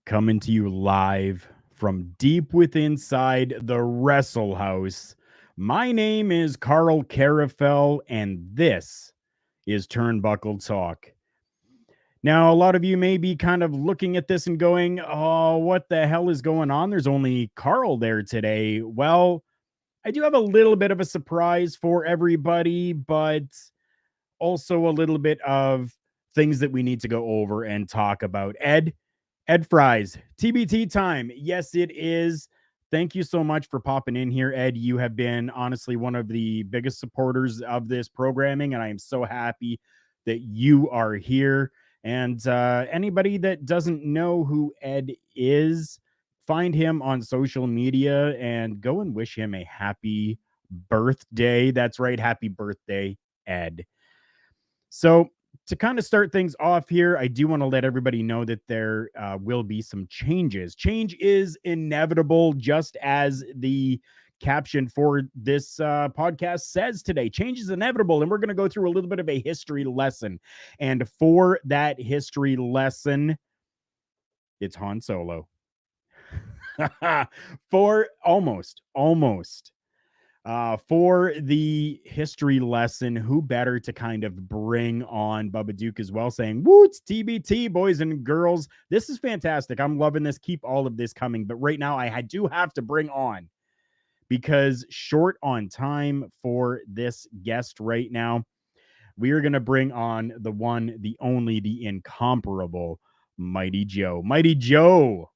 Coming to you live from deep within inside the Wrestle House. My name is Karl Karufel, and this is Turnbuckle Talk. Now, a lot of you may be kind of looking at this and going, oh, what the hell is going on? There's only Karl there today. Well, I do have a little bit of a surprise for everybody, but also a little bit of things that we need to go over and talk about. Ed Fries, TBT time. Yes, it is. Thank you so much for popping in here, Ed. You have been honestly one of the biggest supporters of this programming, and I am so happy that you are here. And anybody that doesn't know who Ed is, find him on social media and go and wish him a happy birthday. That's right. Happy birthday, Ed. So to kind of start things off here, I do want to let everybody know that there will be some changes. Change is inevitable, just as the caption for this podcast says today. Change is inevitable, and we're going to go through a little bit of a history lesson. And for that history lesson, it's Han Solo. For the history lesson, who better to kind of bring on Bubba Duke as well, saying, woo, it's TBT, boys and girls. This is fantastic. I'm loving this. Keep all of this coming. But right now, I do have to bring on, because short on time for this guest right now, we are going to bring on the one, the only, the incomparable Mighty Joe. Mighty Joe.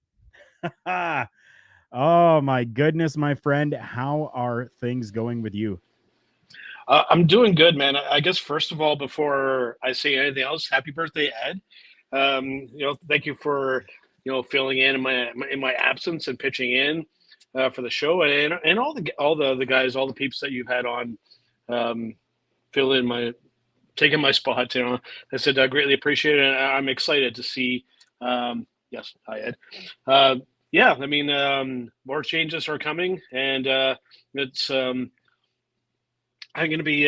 Oh, my goodness, my friend. How are things going with you? I'm doing good, man. I guess, first of all, before I say anything else, happy birthday, Ed. Thank you for, filling in my absence and pitching in for the show, and all the guys, all the peeps that you've had on, taking my spot. I said I greatly appreciate it, and I'm excited to see. Yes, hi, Ed. Yeah, I mean, more changes are coming, and it's I'm going to be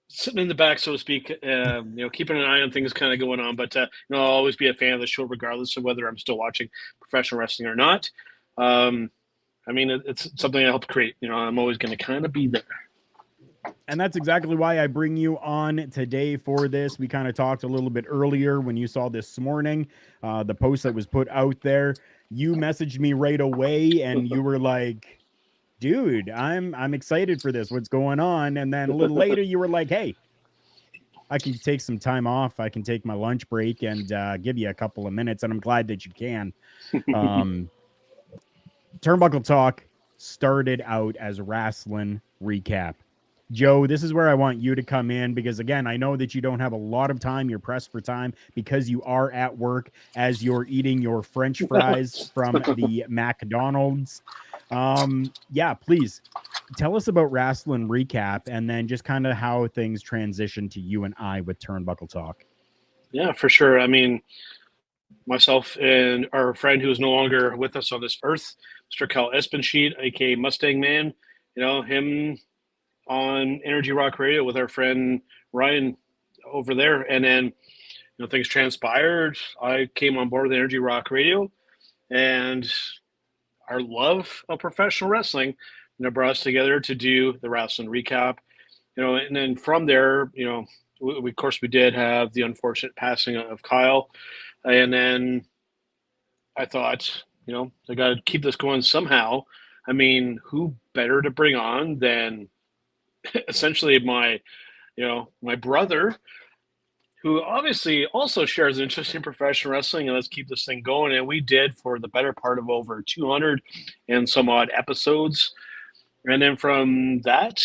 sitting in the back, so to speak, keeping an eye on things kind of going on. But I'll always be a fan of the show, regardless of whether I'm still watching professional wrestling or not. I mean, it's something I helped create. I'm always going to kind of be there. And that's exactly why I bring you on today for this. We kind of talked a little bit earlier when you saw this morning, the post that was put out there. You messaged me right away, and you were like, dude, I'm excited for this. What's going on? And then a little later, you were like, hey, I can take some time off. I can take my lunch break and give you a couple of minutes. And I'm glad that you can. Turnbuckle Talk started out as a wrestling recap. Joe, this is where I want you to come in, because, again, I know that you don't have a lot of time. You're pressed for time because you are at work as you're eating your French fries from the McDonald's. Yeah, please tell us about Wrestling Recap and then just kind of how things transition to you and I with Turnbuckle Talk. Yeah, for sure. I mean, myself and our friend who is no longer with us on this earth, Mr. Cal Espensheet, aka Mustang Man, him on Energy Rock Radio with our friend Ryan over there. And then, things transpired. I came on board with Energy Rock Radio, and our love of professional wrestling, brought us together to do the Wrestling Recap. And then from there, of course, we did have the unfortunate passing of Kyle. And then I thought, I got to keep this going somehow. I mean, who better to bring on than essentially my brother, who obviously also shares an interest in professional wrestling, and let's keep this thing going. And we did for the better part of over 200 and some odd episodes. And then from that,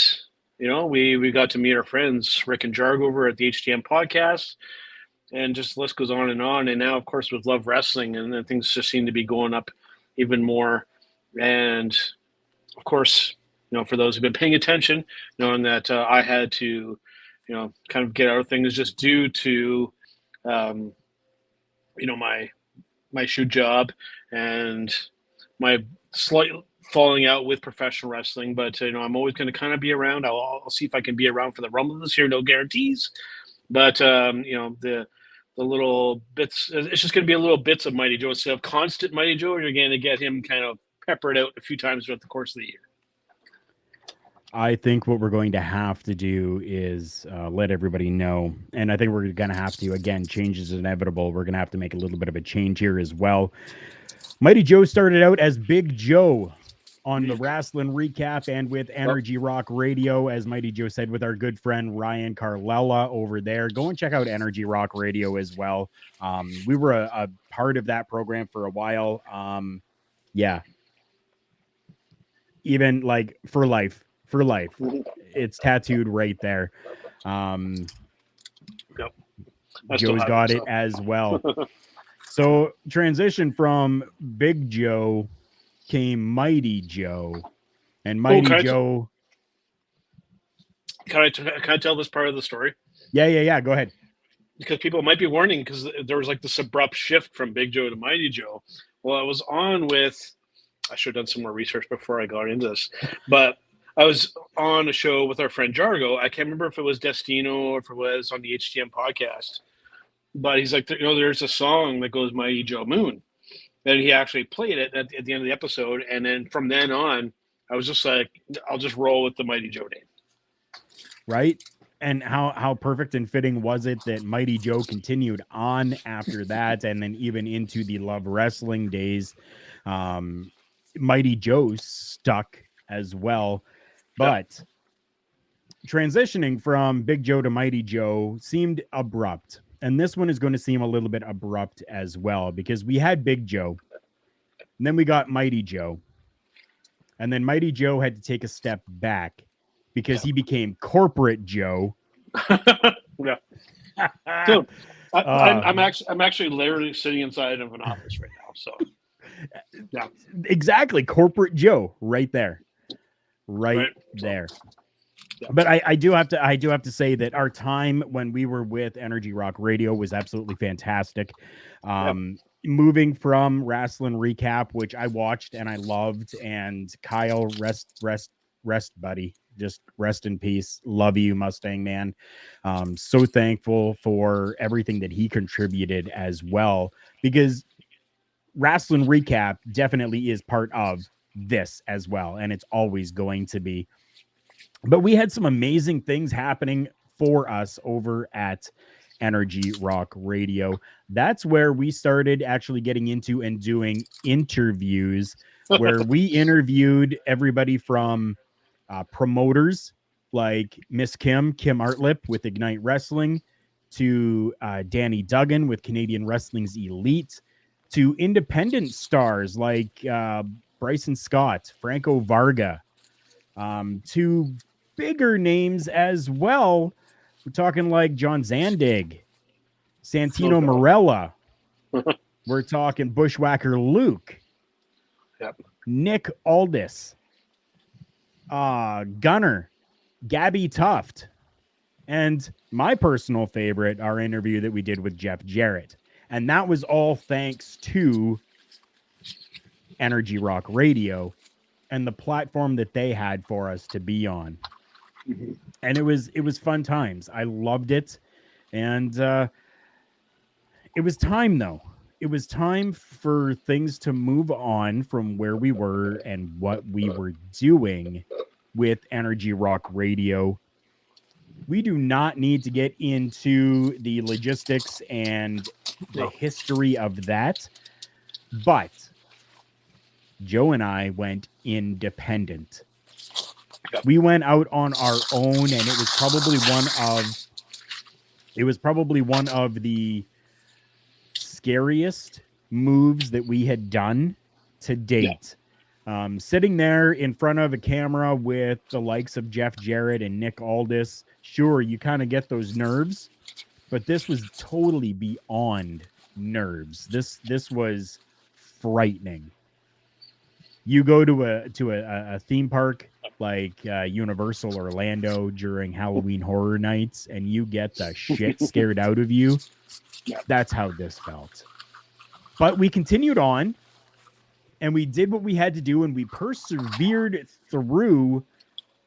we got to meet our friends, Rick and Jarg over at the HTM podcast, and just the list goes on. And now, of course, with Love Wrestling, and then things just seem to be going up even more. And of course, for those who've been paying attention, knowing that I had to, kind of get out of things just due to, my shoot job and my slight falling out with professional wrestling. But, I'm always going to kind of be around. I'll see if I can be around for the Rumble this year. No guarantees. But, the little bits, it's just going to be a little bits of Mighty Joe. Instead of constant Mighty Joe, you're going to get him kind of peppered out a few times throughout the course of the year. I think what we're going to have to do is let everybody know. And I think we're going to have to, again, change is inevitable. We're going to have to make a little bit of a change here as well. Mighty Joe started out as Big Joe on the Wrestling Recap and with Energy Rock Radio, as Mighty Joe said, with our good friend Ryan Carlella over there. Go and check out Energy Rock Radio as well. We were a part of that program for a while. Yeah. Even like for life. It's tattooed right there. Joe's got it as well. So transition from Big Joe came Mighty Joe, and Mighty Joe. Can I tell this part of the story? Yeah. Go ahead. Because people might be warning, because there was like this abrupt shift from Big Joe to Mighty Joe. Well, I was on with. I should have done some more research before I got into this, but I was on a show with our friend Jargo. I can't remember if it was Destino or if it was on the HTM podcast. But he's like, there's a song that goes Mighty Joe Moon. And he actually played it at the end of the episode. And then from then on, I was just like, I'll just roll with the Mighty Joe name. Right? And how perfect and fitting was it that Mighty Joe continued on after that, and then even into the Love Wrestling days. Mighty Joe stuck as well. But transitioning from Big Joe to Mighty Joe seemed abrupt. And this one is going to seem a little bit abrupt as well, because we had Big Joe, and then we got Mighty Joe. And then Mighty Joe had to take a step back because he became Corporate Joe. Yeah. Dude, I'm actually literally sitting inside of an office right now. So, yeah. Exactly. Corporate Joe right there. Right there. Yeah. But I do have to say that our time when we were with Energy Rock Radio was absolutely fantastic. Moving from Wrestling Recap, which I watched and I loved, and Kyle, rest, buddy. Just rest in peace. Love you, Mustang Man. So thankful for everything that he contributed as well, because Wrestling Recap definitely is part of this as well, and it's always going to be. But we had some amazing things happening for us over at Energy Rock Radio. That's where we started actually getting into and doing interviews, where we interviewed everybody from promoters like Miss Kim Artlip with Ignite Wrestling, to Danny Duggan with Canadian Wrestling's Elite, to independent stars like Bryson Scott, Franco Varga, to bigger names as well. We're talking like John Zandig, Santino Marella. We're talking Bushwhacker Luke. Yep. Nick Aldis, Gunner, Gabby Tuft, and my personal favorite, our interview that we did with Jeff Jarrett. And that was all thanks to Energy Rock Radio and the platform that they had for us to be on. And it was fun times. I loved it. And it was time, though. It was time for things to move on from where we were and what we were doing with Energy Rock Radio. We do not need to get into the logistics and the history of that, but Joe and I went independent. We went out on our own, and it was probably one of the scariest moves that we had done to date. Sitting there in front of a camera with the likes of Jeff Jarrett and Nick Aldis, sure, you kind of get those nerves, but this was totally beyond nerves. This was frightening. You go to a theme park like Universal Orlando during Halloween Horror Nights, and you get the shit scared out of you. That's how this felt. But we continued on, and we did what we had to do, and we persevered through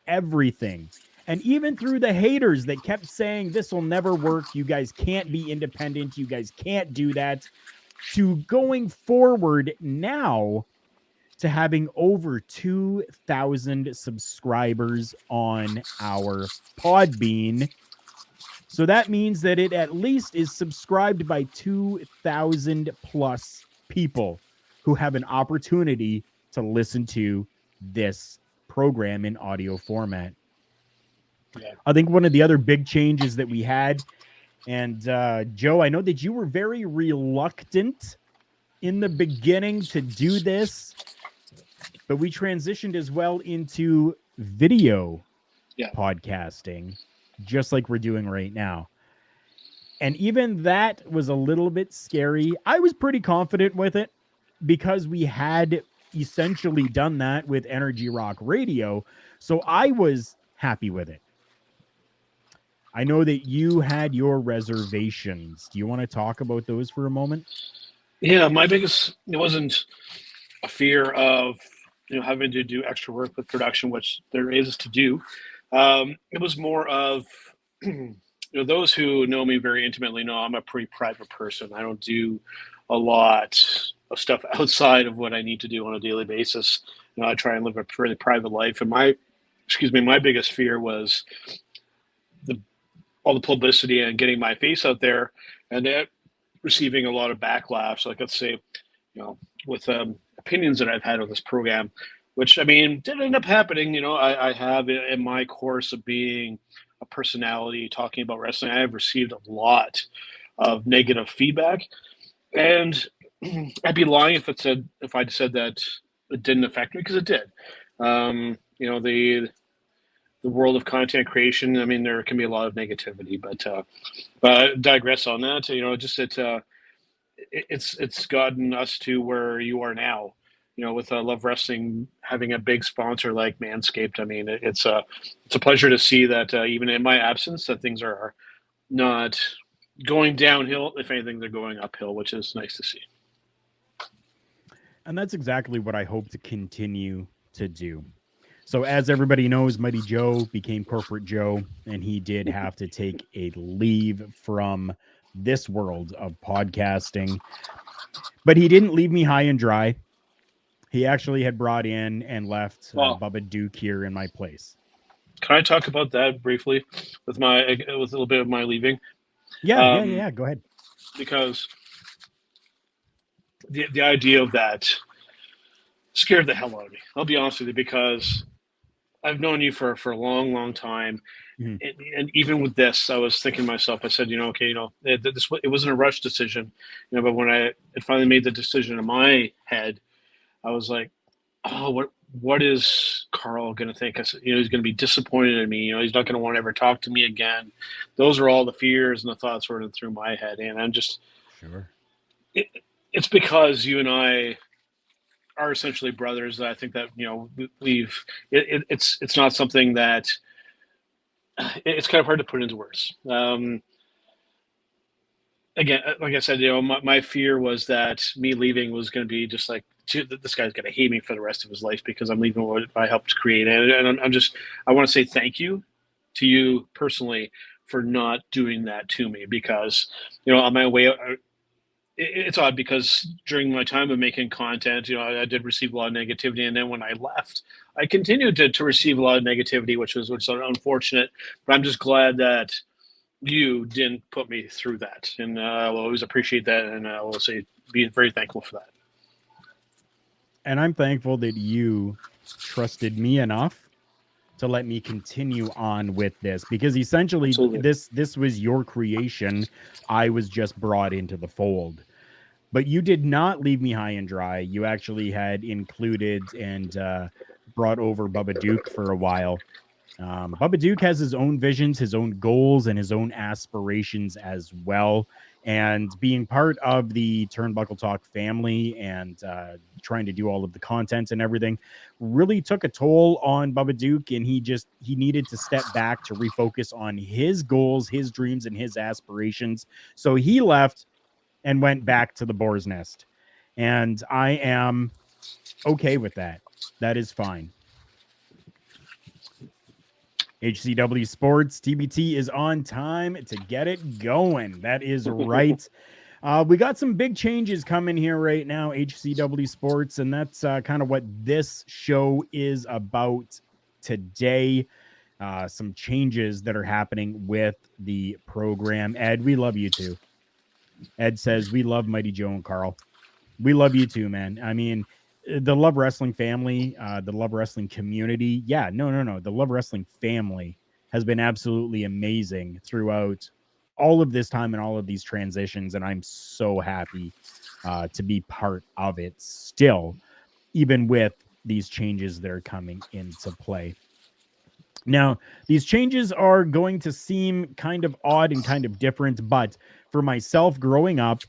everything. And even through the haters that kept saying, this will never work, you guys can't be independent, you guys can't do that, to going forward now to having over 2,000 subscribers on our Podbean. So that means that it at least is subscribed by 2,000 plus people who have an opportunity to listen to this program in audio format. Yeah. I think one of the other big changes that we had, and Joe, I know that you were very reluctant in the beginning to do this, but we transitioned as well into video podcasting, just like we're doing right now. And even that was a little bit scary. I was pretty confident with it because we had essentially done that with Energy Rock Radio. So I was happy with it. I know that you had your reservations. Do you want to talk about those for a moment? Yeah, my biggest, it wasn't a fear of, having to do extra work with production, which there is to do. It was more of, those who know me very intimately know I'm a pretty private person. I don't do a lot of stuff outside of what I need to do on a daily basis. I try and live a pretty private life. And my biggest fear was all the publicity and getting my face out there, and that receiving a lot of backlash. Like, let's say, with opinions that I've had on this program, which did end up happening. I have in my course of being a personality talking about wrestling, I have received a lot of negative feedback, and I'd be lying if I said that it didn't affect me, because it did. The world of content creation, there can be a lot of negativity, but digress on that. It's gotten us to where you are now. With Love Wrestling having a big sponsor like Manscaped, it's a pleasure to see that even in my absence, that things are not going downhill. If anything, they're going uphill, which is nice to see. And that's exactly what I hope to continue to do. So as everybody knows, Mighty Joe became Corporate Joe, and he did have to take a leave from this world of podcasting. But he didn't leave me high and dry. He actually had brought in and left Bubba Duke here in my place. Can I talk about that briefly with a little bit of my leaving? Yeah. Go ahead. Because the idea of that scared the hell out of me. I'll be honest with you, because I've known you for a long, long time. Mm-hmm. And even with this, I was thinking to myself, I said, it wasn't a rush decision, but when it finally made the decision in my head, I was like, oh, what is Karl going to think? I said, he's going to be disappointed in me. He's not going to want to ever talk to me again. Those are all the fears and the thoughts running through my head. And I'm just, sure. It's because you and I are essentially brothers. I think that, it's not something that it's kind of hard to put into words. Again, like I said, my fear was that me leaving was going to be just like, this guy's going to hate me for the rest of his life because I'm leaving what I helped create. And I want to say thank you to you personally for not doing that to me, because, on my way out, it's odd because during my time of making content, I did receive a lot of negativity. And then when I left, I continued to receive a lot of negativity, which was unfortunate. But I'm just glad that you didn't put me through that. And I'll always appreciate that. And I will say, be very thankful for that. And I'm thankful that you trusted me enough to let me continue on with this, because essentially Absolutely. this was your creation. I was just brought into the fold. But you did not leave me high and dry. You actually had included and brought over Bubba Duke for a while. Bubba Duke has his own visions, his own goals, and his own aspirations as well. And being part of the Turnbuckle Talk family and trying to do all of the content and everything really took a toll on Bubba Duke. And he needed to step back to refocus on his goals, his dreams, and his aspirations. So he left and went back to the boar's nest. And I am okay with that. That is fine. HCW Sports TBT is on time to get it going. That is right. We got some big changes coming here right now, HCW Sports, and that's kind of what this show is about today. Some changes that are happening with the program. Ed, we love you too. Ed says, we love Mighty Joe and Karl. We love you too, man. I mean, the Love Wrestling family, the Love Wrestling community. Yeah, no. The Love Wrestling family has been absolutely amazing throughout all of this time and all of these transitions. And I'm so happy to be part of it still, even with these changes that are coming into play. Now, these changes are going to seem kind of odd and kind of different, but for myself growing up,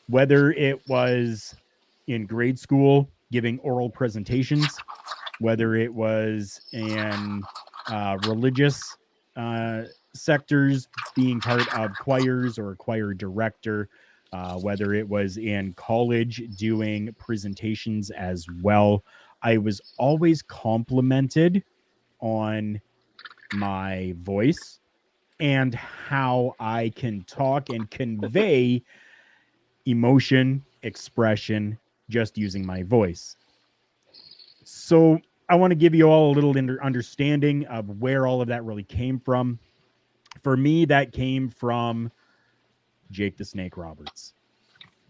whether it was in grade school giving oral presentations, whether it was in religious sectors being part of choirs or a choir director, whether it was in college doing presentations as well, I was always complimented on my voice and how I can talk and convey emotion, expression, just using my voice. So I want to give you all a little understanding of where all of that really came from. For me, that came from Jake the Snake Roberts.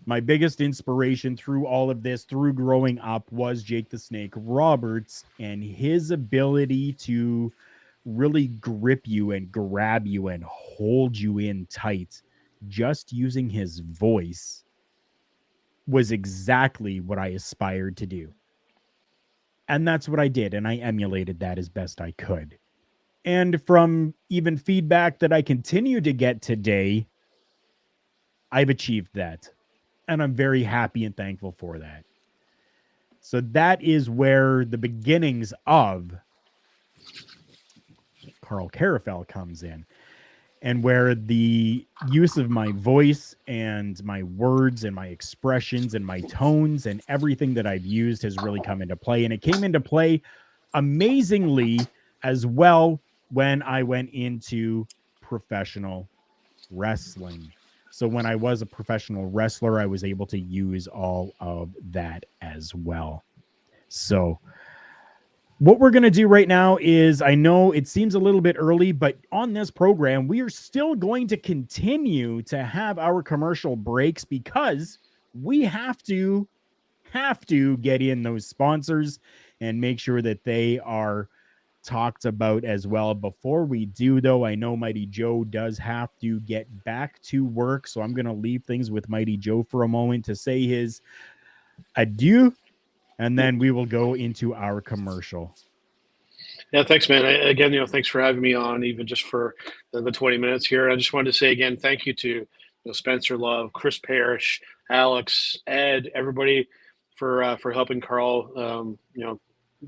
My biggest inspiration through all of this, through growing up, was Jake the Snake Roberts and his ability to really grip you and grab you and hold you in tight just using his voice was exactly what I aspired to do. And that's what I did, and I emulated that as best I could. And from even feedback that I continue to get today, I've achieved that. And I'm very happy and thankful for that. So that is where the beginnings of Karl Karufel comes in, and where the use of my voice and my words and my expressions and my tones and everything that I've used has really come into play. And it came into play amazingly as well when I went into professional wrestling. So when I was a professional wrestler, I was able to use all of that as well. So what we're going to do right now is, I know it seems a little bit early, but on this program, we are still going to continue to have our commercial breaks because we have to get in those sponsors and make sure that they are talked about as well. Before we do, though, I know Mighty Joe does have to get back to work, so I'm going to leave things with Mighty Joe for a moment to say his adieu, and then we will go into our commercial. Yeah, thanks, man. Again, thanks for having me on, even just for the 20 minutes here. I just wanted to say again, thank you to Spencer Love, Chris Parrish, Alex, Ed, everybody for helping Karl,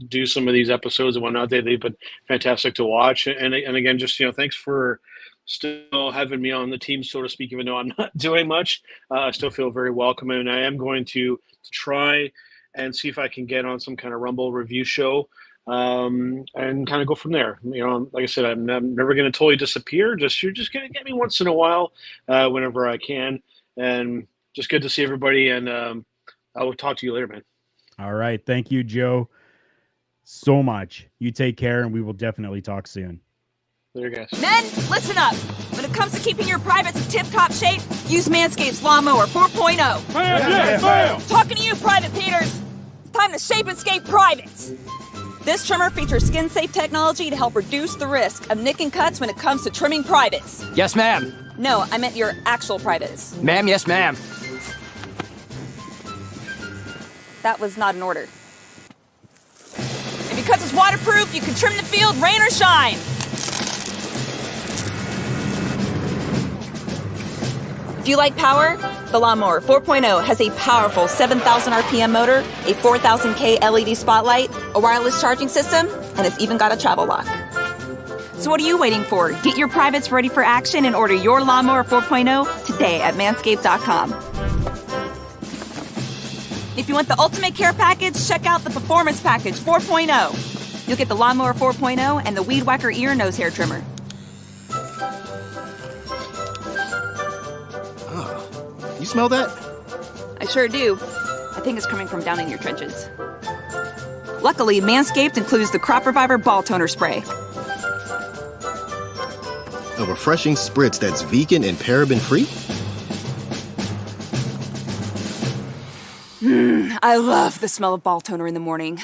do some of these episodes and whatnot. They've been fantastic to watch. And again, just, thanks for still having me on the team, so to speak, even though I'm not doing much. I still feel very welcome. And I am going to try and see if I can get on some kind of Rumble review show, and kind of go from there. Like I said, I'm never going to totally disappear. You're just going to get me once in a while, whenever I can. And just good to see everybody. And I will talk to you later, man. All right. Thank you, Joe, so much. You take care, and we will definitely talk soon. There, guys. Men, listen up. When it comes to keeping your privates in tip-top shape, use Manscaped's Lawnmower 4.0. Bam! Talking to you, Private Peters. It's time to shape and scape privates. This trimmer features skin-safe technology to help reduce the risk of nick and cuts when it comes to trimming privates. Yes, ma'am. No, I meant your actual privates. Ma'am, yes, ma'am. That was not an order. And because it's waterproof, you can trim the field, rain or shine. If you like power, the Lawnmower 4.0 has a powerful 7,000 RPM motor, a 4,000K LED spotlight, a wireless charging system, and it's even got a travel lock. So what are you waiting for? Get your privates ready for action and order your Lawnmower 4.0 today at manscaped.com. If you want the ultimate care package, check out the Performance Package 4.0. You'll get the Lawnmower 4.0 and the Weed Whacker ear and nose hair trimmer. You smell that? I sure do. I think it's coming from down in your trenches. Luckily, Manscaped includes the Crop Reviver Ball Toner Spray. A refreshing spritz that's vegan and paraben-free? I love the smell of ball toner in the morning.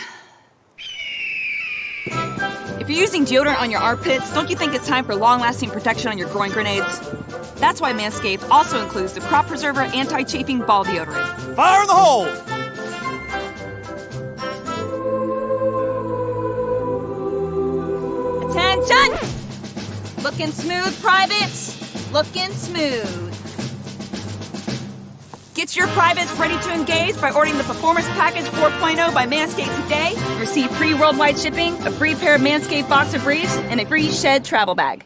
If you're using deodorant on your armpits, don't you think it's time for long-lasting protection on your groin grenades? That's why Manscaped also includes the Crop Preserver Anti-Chafing Ball Deodorant. Fire in the hole! Attention! Looking smooth, privates. Looking smooth. Get your privates ready to engage by ordering the Performance Package 4.0 by Manscaped today. Receive free worldwide shipping, a free pair of Manscaped boxer briefs, and a free Shed travel bag.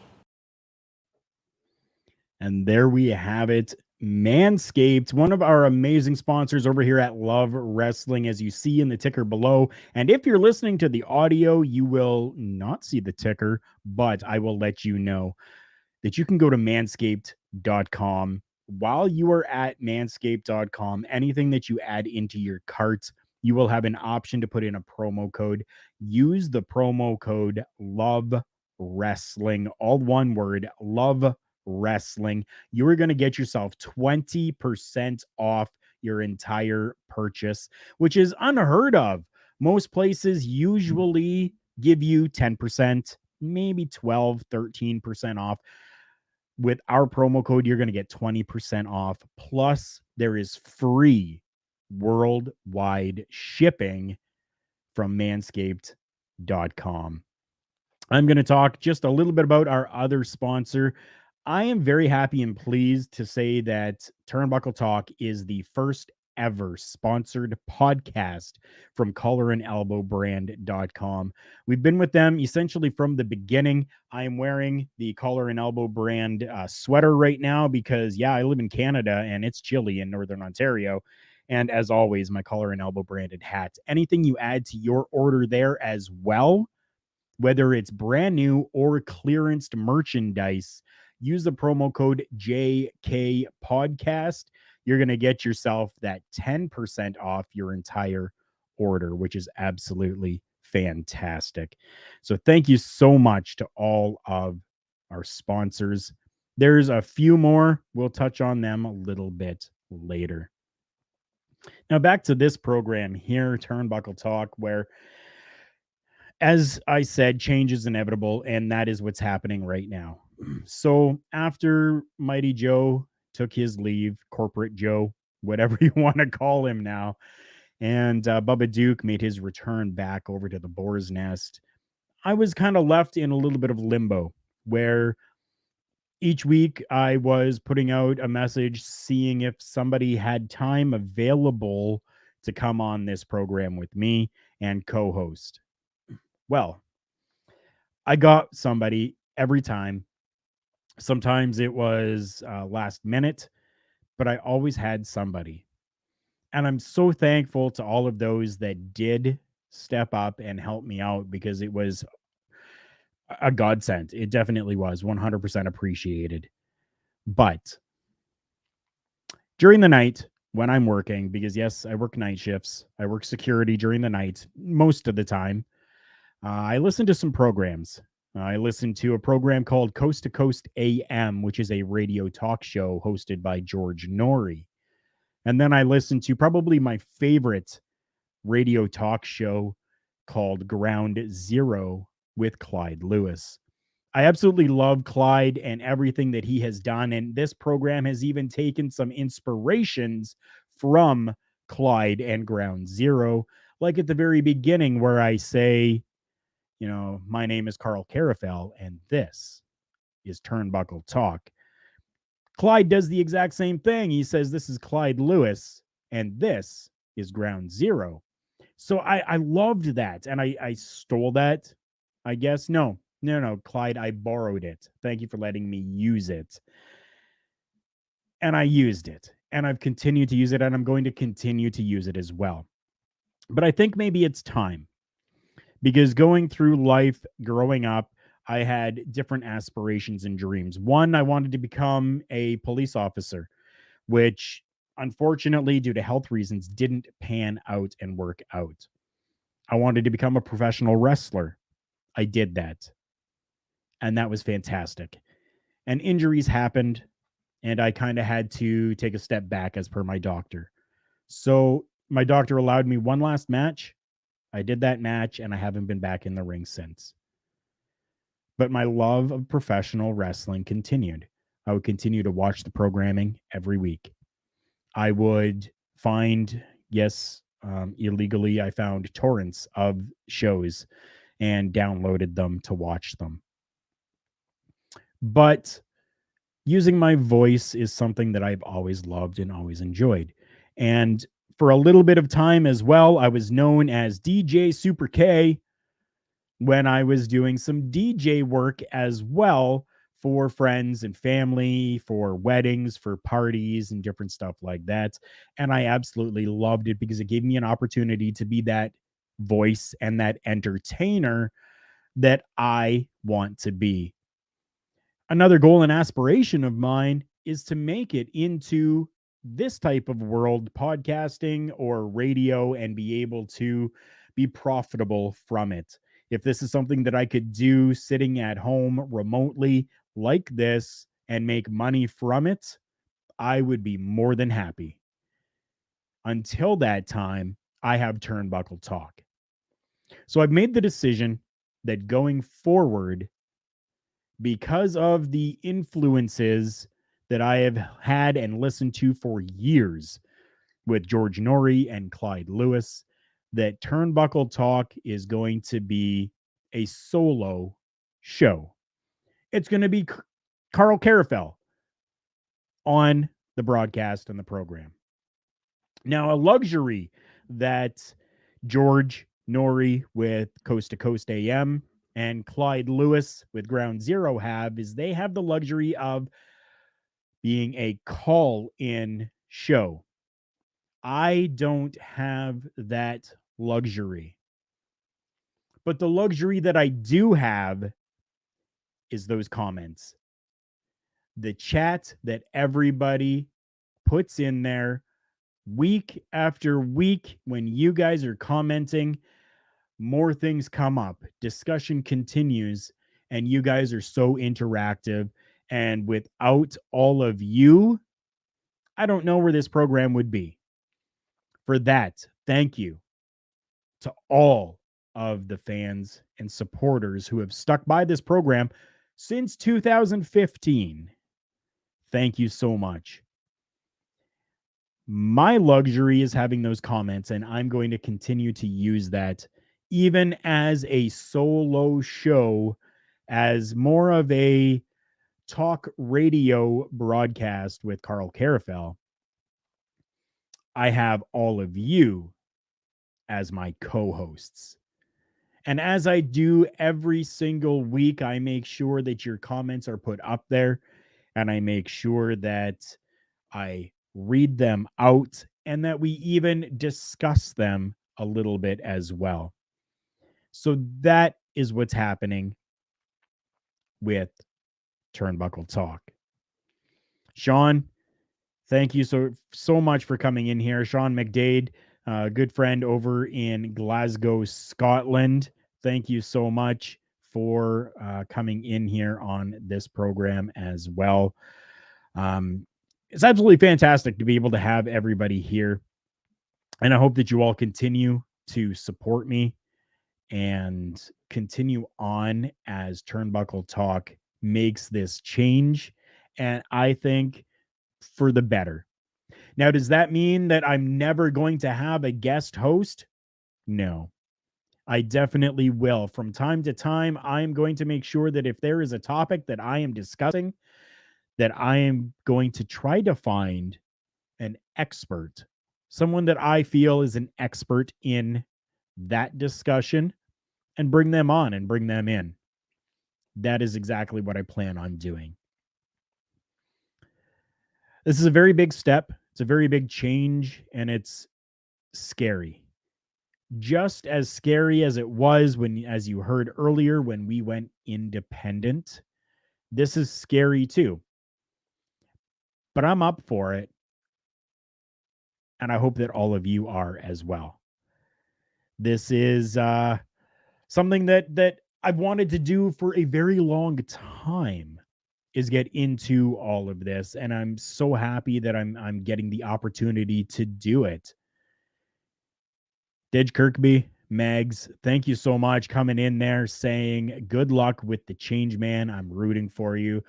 And there we have it. Manscaped, one of our amazing sponsors over here at Love Wrestling, as you see in the ticker below. And if you're listening to the audio, you will not see the ticker, but I will let you know that you can go to manscaped.com. While you are at manscaped.com, anything that you add into your cart, you will have an option to put in a promo code. Use the promo code Love Wrestling, all one word, Love Wrestling. You are going to get yourself 20% off your entire purchase, which is unheard of. Most places usually give you 10%, maybe 12, 13% off. With our promo code, you're going to get 20% off. Plus, there is free worldwide shipping from manscaped.com. I'm going to talk just a little bit about our other sponsor. I am very happy and pleased to say that Turnbuckle Talk is the first ever sponsored podcast from collarandelbowbrand.com. We've been with them essentially from the beginning. I am wearing the Collar and Elbow brand sweater right now because, I live in Canada and it's chilly in Northern Ontario. And as always, my Collar and Elbow branded hat. Anything you add to your order there as well, whether it's brand new or clearanced merchandise, use the promo code JK Podcast. You're going to get yourself that 10% off your entire order, which is absolutely fantastic. So thank you so much to all of our sponsors. There's a few more. We'll touch on them a little bit later. Now back to this program here, Turnbuckle Talk, where, as I said, change is inevitable, and that is what's happening right now. So after Mighty Joe took his leave, Corporate Joe, whatever you want to call him now, and Bubba Duke made his return back over to the Boar's Nest, I was kind of left in a little bit of limbo where each week I was putting out a message, seeing if somebody had time available to come on this program with me and co-host. Well, I got somebody every time. Sometimes it was last minute, but I always had somebody. And I'm so thankful to all of those that did step up and help me out, because it was a godsend. It definitely was 100% appreciated. But during the night when I'm working, because yes, I work night shifts, I work security during the night most of the time, I listen to some programs. I listened to a program called Coast to Coast AM, which is a radio talk show hosted by George Norrie. And then I listened to probably my favorite radio talk show called Ground Zero with Clyde Lewis. I absolutely love Clyde and everything that he has done. And this program has even taken some inspirations from Clyde and Ground Zero. Like at the very beginning, where I say, you know, my name is Karl Karufel, and this is Turnbuckle Talk. Clyde does the exact same thing. He says, this is Clyde Lewis, and this is Ground Zero. So I loved that, and I stole that, I guess. No, Clyde, I borrowed it. Thank you for letting me use it. And I used it, and I've continued to use it, and I'm going to continue to use it as well. But I think maybe it's time, because going through life, growing up, I had different aspirations and dreams. One, I wanted to become a police officer, which unfortunately, due to health reasons, didn't pan out and work out. I wanted to become a professional wrestler. I did that. And that was fantastic. And injuries happened, and I kind of had to take a step back as per my doctor. So my doctor allowed me one last match. I did that match, and I haven't been back in the ring since. But my love of professional wrestling continued. I would continue to watch the programming every week. I would find, illegally, I found torrents of shows and downloaded them to watch them. But using my voice is something that I've always loved and always enjoyed. And for a little bit of time as well, I was known as DJ Super K when I was doing some DJ work as well for friends and family, for weddings, for parties, and different stuff like that. And I absolutely loved it, because it gave me an opportunity to be that voice and that entertainer that I want to be. Another goal and aspiration of mine is to make it into this type of world, podcasting or radio, and be able to be profitable from it. If this is something that I could do sitting at home remotely like this and make money from it, I would be more than happy. Until that time, I have Turnbuckle Talk. So I've made the decision that going forward, because of the influences that I have had and listened to for years with George Norrie and Clyde Lewis, that Turnbuckle Talk is going to be a solo show. It's going to be Karl Karufel on the broadcast and the program. Now, a luxury that George Norrie with Coast to Coast AM and Clyde Lewis with Ground Zero have is they have the luxury of being a call-in show. I don't have that luxury. But the luxury that I do have is those comments. The chat that everybody puts in there week after week. When you guys are commenting, more things come up. Discussion continues, and you guys are so interactive. And without all of you, I don't know where this program would be. For that, thank you to all of the fans and supporters who have stuck by this program since 2015. Thank you so much. My luxury is having those comments, and I'm going to continue to use that even as a solo show, as more of a talk radio broadcast with Karl Karufel. I have all of you as my co-hosts. And as I do every single week, I make sure that your comments are put up there, and I make sure that I read them out and that we even discuss them a little bit as well. So that is what's happening with Turnbuckle Talk. Sean, thank you so much for coming in here. Sean McDade, a good friend over in Glasgow, Scotland. Thank you so much for coming in here on this program as well. It's absolutely fantastic to be able to have everybody here. And I hope that you all continue to support me and continue on as Turnbuckle Talk makes this change. And I think for the better. Now, does that mean that I'm never going to have a guest host? No, I definitely will. From time to time, I'm going to make sure that if there is a topic that I am discussing, that I am going to try to find an expert, someone that I feel is an expert in that discussion, and bring them on and bring them in. That is exactly what I plan on doing. This is a very big step. It's a very big change, and it's scary. Just as scary as it was when, as you heard earlier, when we went independent, this is scary too. But I'm up for it. And I hope that all of you are as well. This is something that I've wanted to do for a very long time, is get into all of this. And I'm so happy that I'm getting the opportunity to do it. Didge Kirkby, Megs, thank you so much coming in there saying good luck with the change, man. I'm rooting for you.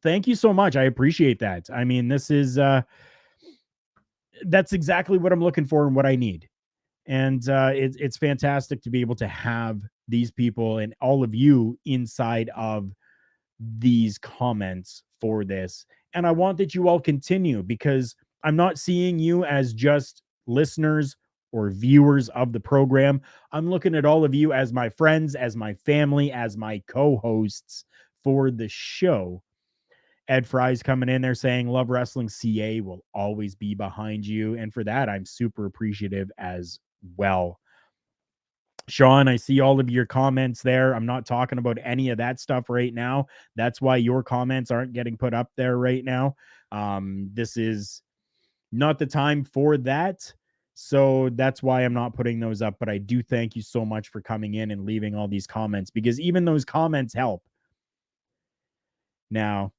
Thank you so much. I appreciate that. I mean, this is that's exactly what I'm looking for and what I need. And it's fantastic to be able to have these people and all of you inside of these comments for this. And I want that you all continue, because I'm not seeing you as just listeners or viewers of the program. I'm looking at all of you as my friends, as my family, as my co-hosts for the show. Ed Fry's coming in there saying Love Wrestling CA will always be behind you. And for that, I'm super appreciative as well. Sean, I see all of your comments there. I'm not talking about any of that stuff right now. That's why your comments aren't getting put up there right now. This is not the time for that. So that's why I'm not putting those up. But I do thank you so much for coming in and leaving all these comments, because even those comments help. Now,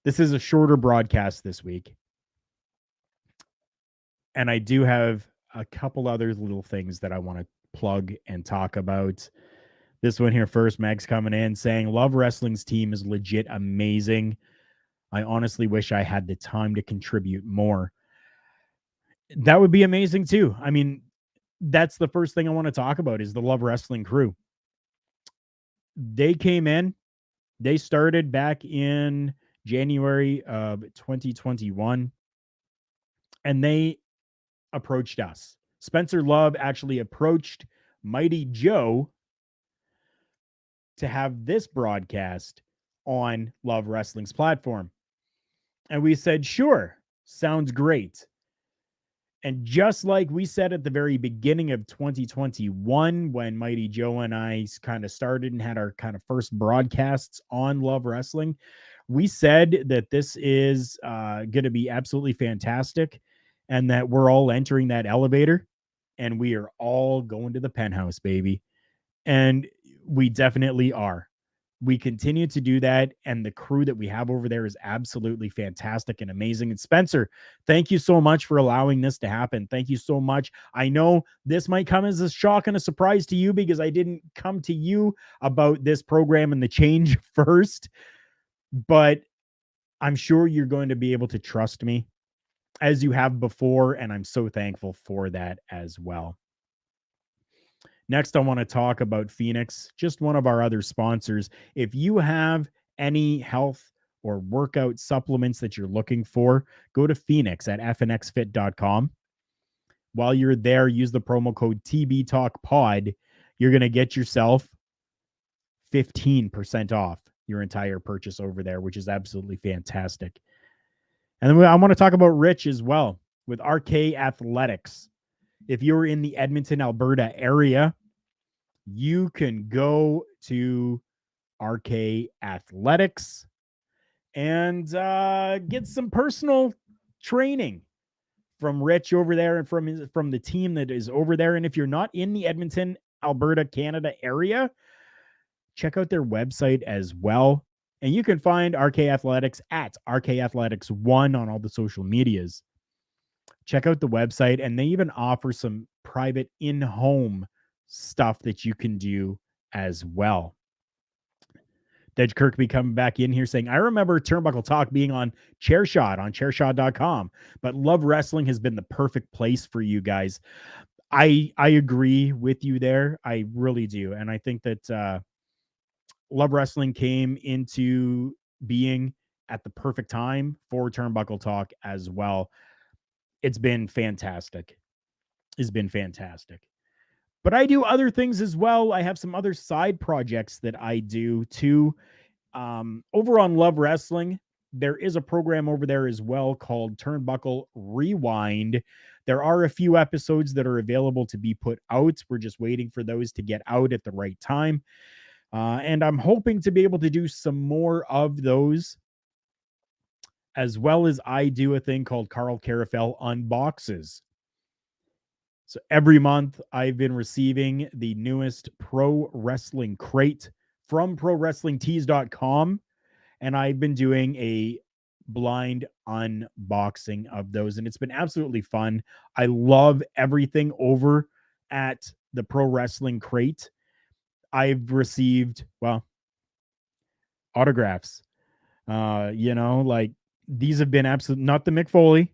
this is a shorter broadcast this week. And I do have a couple other little things that I want to plug and talk about. This one here first, Meg's coming in saying, Love Wrestling's team is legit amazing. I honestly wish I had the time to contribute more. That would be amazing too. I mean, that's the first thing I want to talk about is the Love Wrestling crew. They came in, they started back in January of 2021, and they approached us. Spencer Love actually approached Mighty Joe to have this broadcast on Love Wrestling's platform. And we said, sure, sounds great. And just like we said at the very beginning of 2021, when Mighty Joe and I kind of started and had our kind of first broadcasts on Love Wrestling, we said that this is going to be absolutely fantastic, and that we're all entering that elevator and we are all going to the penthouse, baby. And we definitely are. We continue to do that, and the crew that we have over there is absolutely fantastic and amazing. And Spencer, thank you so much for allowing this to happen. Thank you so much. I know this might come as a shock and a surprise to you, because I didn't come to you about this program and the change first, but I'm sure you're going to be able to trust me as you have before, and I'm so thankful for that as well. Next, I want to talk about Phoenix, just one of our other sponsors. If you have any health or workout supplements that you're looking for, go to Phoenix at fnxfit.com. While you're there, use the promo code TBTalkPod. You're going to get yourself 15% off your entire purchase over there, which is absolutely fantastic. And then I want to talk about Rich as well with RK Athletics. If you're in the Edmonton, Alberta area, you can go to RK Athletics and get some personal training from Rich over there and from the team that is over there. And if you're not in the Edmonton, Alberta, Canada area, check out their website as well. And you can find RK Athletics at RK Athletics 1 on all the social medias. Check out the website, and they even offer some private in-home stuff that you can do as well. Dej Kirkby coming back in here saying, I remember Turnbuckle Talk being on Chairshot on chairshot.com, but Love Wrestling has been the perfect place for you guys. I agree with you there. I really do. And I think that Love Wrestling came into being at the perfect time for Turnbuckle Talk as well. It's been fantastic. It's been fantastic. But I do other things as well. I have some other side projects that I do too. Over on Love Wrestling, there is a program over there as well called Turnbuckle Rewind. There are a few episodes that are available to be put out. We're just waiting for those to get out at the right time. And I'm hoping to be able to do some more of those, as well as I do a thing called Karl Karufel Unboxes. So every month I've been receiving the newest pro wrestling crate from prowrestlingtees.com, and I've been doing a blind unboxing of those, and it's been absolutely fun. I love everything over at the Pro Wrestling Crate. I've received, autographs. Like these have been absolute, not the Mick Foley.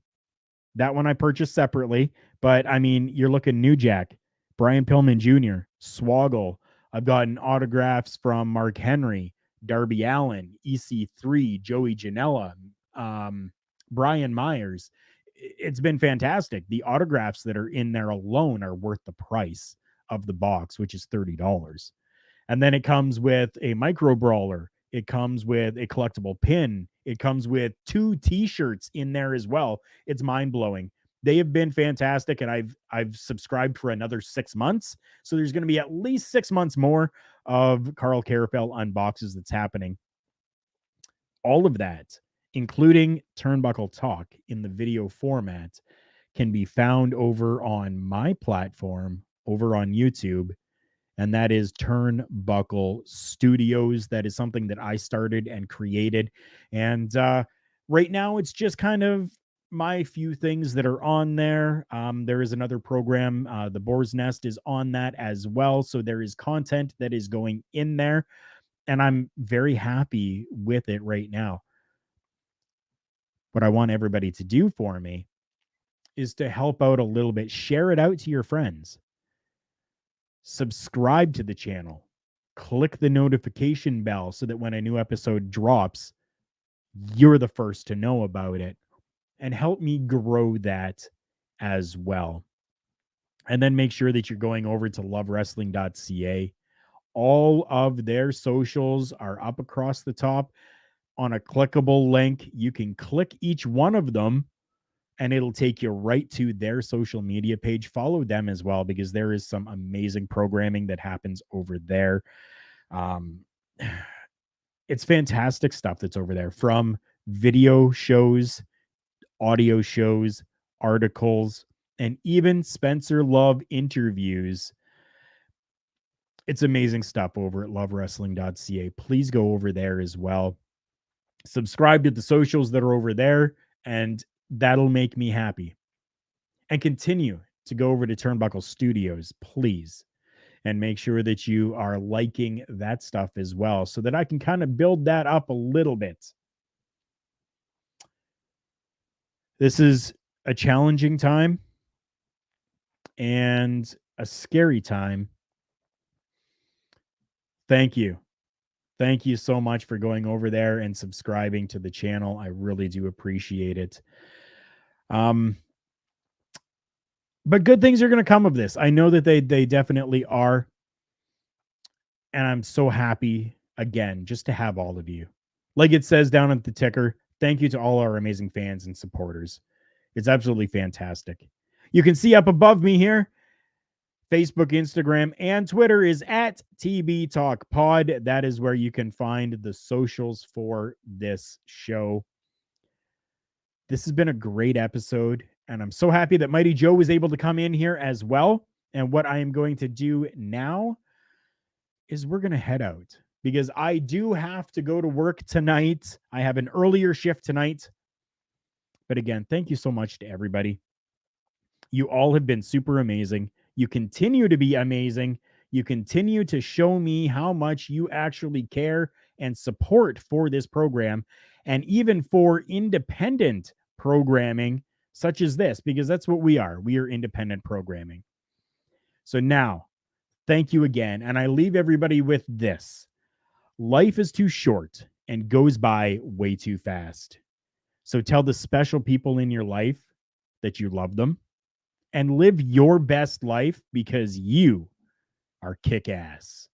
That one I purchased separately, but I mean, you're looking New Jack, Brian Pillman Jr., Swoggle. I've gotten autographs from Mark Henry, Darby Allin, EC3, Joey Janela, Brian Myers. It's been fantastic. The autographs that are in there alone are worth the price of the box, which is $30. And then it comes with a micro brawler. It comes with a collectible pin. It comes with 2 t-shirts in there as well. It's mind-blowing. They have been fantastic, and I've subscribed for another 6 months. So there's going to be at least 6 months more of Karl Karufel unboxes that's happening. All of that, including Turnbuckle Talk in the video format, can be found over on my platform, over on YouTube, and that is Turnbuckle Studios. That is something that I started and created. And right now, it's just kind of my few things that are on there. There is another program, The Boar's Nest is on that as well. So there is content that is going in there, and I'm very happy with it right now. What I want everybody to do for me is to help out a little bit. Share it out to your friends. Subscribe to the channel. Click the notification bell so that when a new episode drops, you're the first to know about it. And help me grow that as well. And then make sure that you're going over to lovewrestling.ca. All of their socials are up across the top on a clickable link. You can click each one of them, and it'll take you right to their social media page. Follow them as well, because there is some amazing programming that happens over there. It's fantastic stuff that's over there, from video shows, audio shows, articles, and even Spencer Love interviews. It's amazing stuff over at lovewrestling.ca. Please go over there as well. Subscribe to the socials that are over there, and that'll make me happy. And continue to go over to Turnbuckle Studios, please, and make sure that you are liking that stuff as well, so that I can kind of build that up a little bit. This is a challenging time and a scary time. Thank you. Thank you so much for going over there and subscribing to the channel. I really do appreciate it. But good things are going to come of this. I know that they definitely are. And I'm so happy, again, just to have all of you. Like it says down at the ticker, thank you to all our amazing fans and supporters. It's absolutely fantastic. You can see up above me here, Facebook, Instagram, and Twitter is at TB Talk Pod. That is where you can find the socials for this show. This has been a great episode, and I'm so happy that Mighty Joe was able to come in here as well. And what I am going to do now is we're going to head out because I do have to go to work tonight. I have an earlier shift tonight. But again, thank you so much to everybody. You all have been super amazing. You continue to be amazing. You continue to show me how much you actually care and support for this program, and even for independent programming such as this, because that's what we are. We are independent programming. So now, thank you again. And I leave everybody with this. Life is too short and goes by way too fast. So tell the special people in your life that you love them and live your best life because you are kick-ass.